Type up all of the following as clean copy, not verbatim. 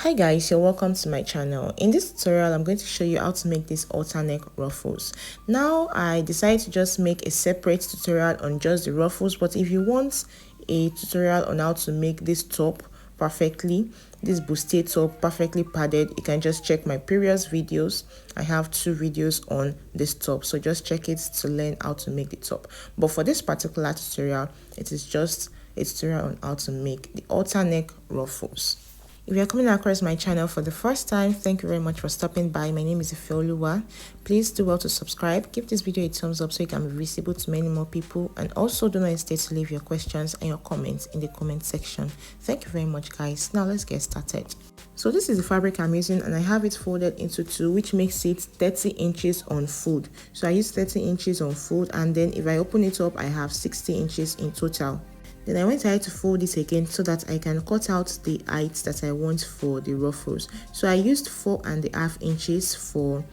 Hi guys, you're welcome to my channel. In this tutorial, I'm going to show you how to make these halter neck ruffles. Now, I decided to just make a separate tutorial on just the ruffles, but if you want a tutorial on how to make this top perfectly, this bustier top perfectly padded, you can just check my previous videos. I have 2 videos on this top, so just check it to learn how to make the top. But for this particular tutorial, it is just a tutorial on how to make the halter neck ruffles. If you're coming across my channel for the first time, thank you very much for stopping by. My name is Ifeoluwa. Please do well to subscribe. Give this video a thumbs up so it can be visible to many more people. And also do not hesitate to leave your questions and your comments in the comment section. Thank you very much, guys. Now let's get started. So this is the fabric I'm using, and I have it folded into 2, which makes it 30 inches on fold. So I use 30 inches on fold, and then if I open it up, I have 60 inches in total. Then I went ahead to fold it again so that I can cut out the height that I want for the ruffles. So I used 4.5 inches for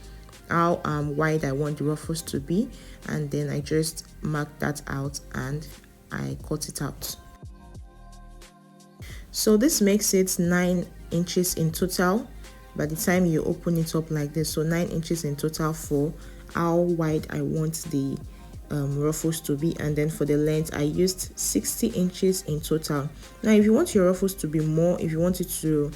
how wide I want the ruffles to be, and then I just marked that out and I cut it out. So this makes it 9 inches in total by the time you open it up like this. So 9 inches in total for how wide I want the ruffles to be, and then for the length I used 60 inches in total. Now if you want your ruffles to be more, if you want it to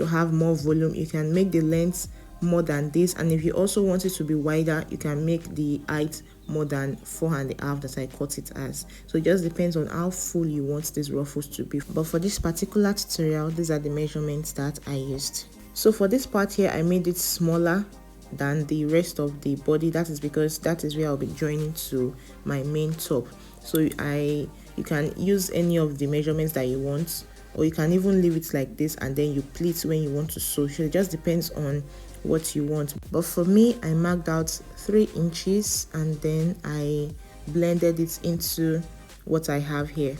have more volume, you can make the length more than this, and if you also want it to be wider, you can make the height more than 4.5 that I cut it as. So it just depends on how full you want these ruffles to be. But for this particular tutorial, these are the measurements that I used. So for this part here, I made it smaller than the rest of the body. That is because that is where I'll be joining to my main top. So you can use any of the measurements that you want, or you can even leave it like this and then you pleat when you want to sew. So it just depends on what you want. But for me, I marked out 3 inches and then I blended it into what I have here.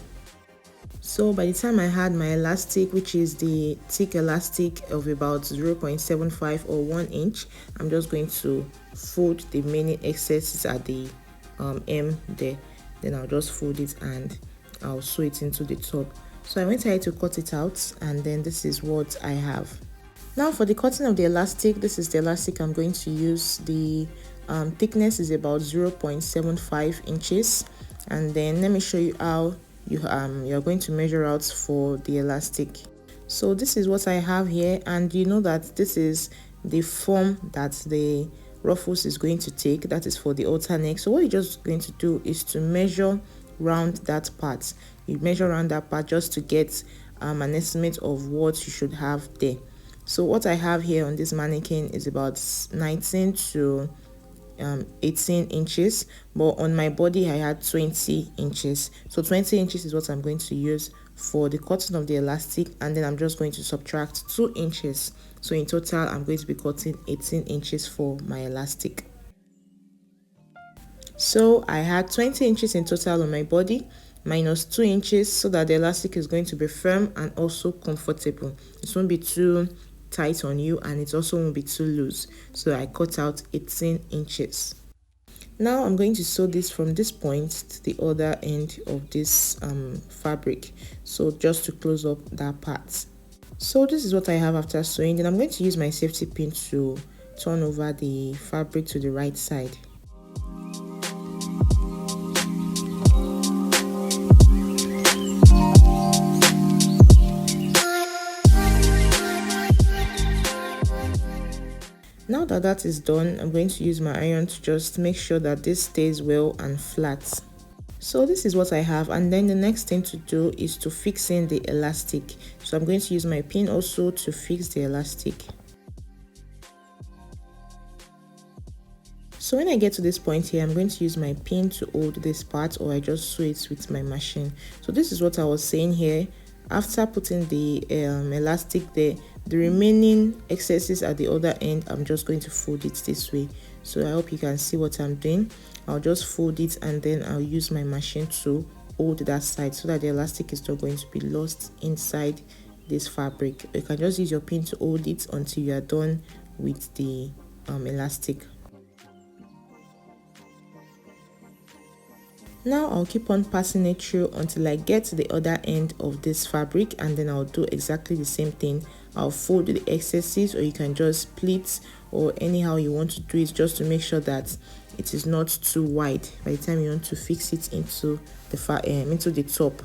So by the time I had my elastic, which is the thick elastic of about 0.75 or 1 inch, I'm just going to fold the remaining excesses at the hem there. Then I'll just fold it and I'll sew it into the top. So I went ahead to cut it out, and then this is what I have. Now for the cutting of the elastic, this is the elastic I'm going to use. The thickness is about 0.75 inches, and then let me show you how you're going to measure out for the elastic. So this is what I have here, and you know that this is the form that the ruffles is going to take. That is for the halter neck. So what you're just going to do is to measure round that part. You measure around that part just to get an estimate of what you should have there. So what I have here on this mannequin is about 19 to 18 inches, but on my body I had 20 inches. So 20 inches is what I'm going to use for the cutting of the elastic, and then I'm just going to subtract 2 inches. So in total I'm going to be cutting 18 inches for my elastic. So I had 20 inches in total on my body minus 2 inches, so that the elastic is going to be firm and also comfortable. It won't be too tight on you, and it also won't be too loose. So I cut out 18 inches. Now I'm going to sew this from this point to the other end of this fabric, so just to close up that part. So this is what I have after sewing. Then I'm going to use my safety pin to turn over the fabric to the right side. Now that that is done, I'm going to use my iron to just make sure that this stays well and flat. So this is what I have, and then the next thing to do is to fix in the elastic. So I'm going to use my pin also to fix the elastic. So when I get to this point here, I'm going to use my pin to hold this part, or I just sew it with my machine. So this is what I was saying here. After putting the elastic there, the remaining excesses at the other end, I'm just going to fold it this way. So I hope you can see what I'm doing. I'll just fold it, and then I'll use my machine to hold that side so that the elastic is not going to be lost inside this fabric. You can just use your pin to hold it until you are done with the elastic. Now I'll keep on passing it through until I get to the other end of this fabric, and then I'll do exactly the same thing. I'll fold the excesses, or you can just split, or anyhow you want to do it, just to make sure that it is not too wide by the time you want to fix it into the top.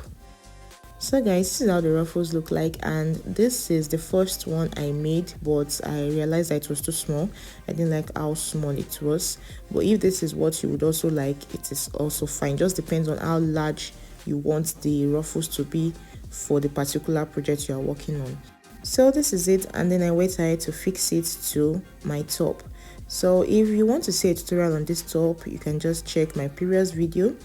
So guys, this is how the ruffles look like, and this is the first one I made, but I realized that it was too small. I didn't like how small it was, but if this is what you would also like, it is also fine. Just depends on how large you want the ruffles to be for the particular project you are working on. So this is it, and then I went ahead to fix it to my top. So if you want to see a tutorial on this top, you can just check my previous video,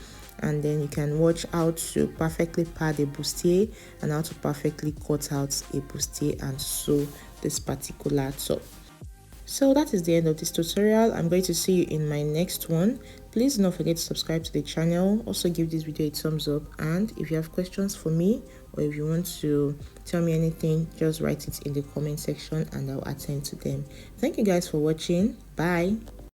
and then you can watch how to perfectly pad a bustier and how to perfectly cut out a bustier and sew this particular top. So that is the end of this tutorial. I'm going to see you in my next one. Please do not forget to subscribe to the channel. Also give this video a thumbs up, and if you have questions for me, or if you want to tell me anything, just write it in the comment section and I'll attend to them. Thank you guys for watching. Bye.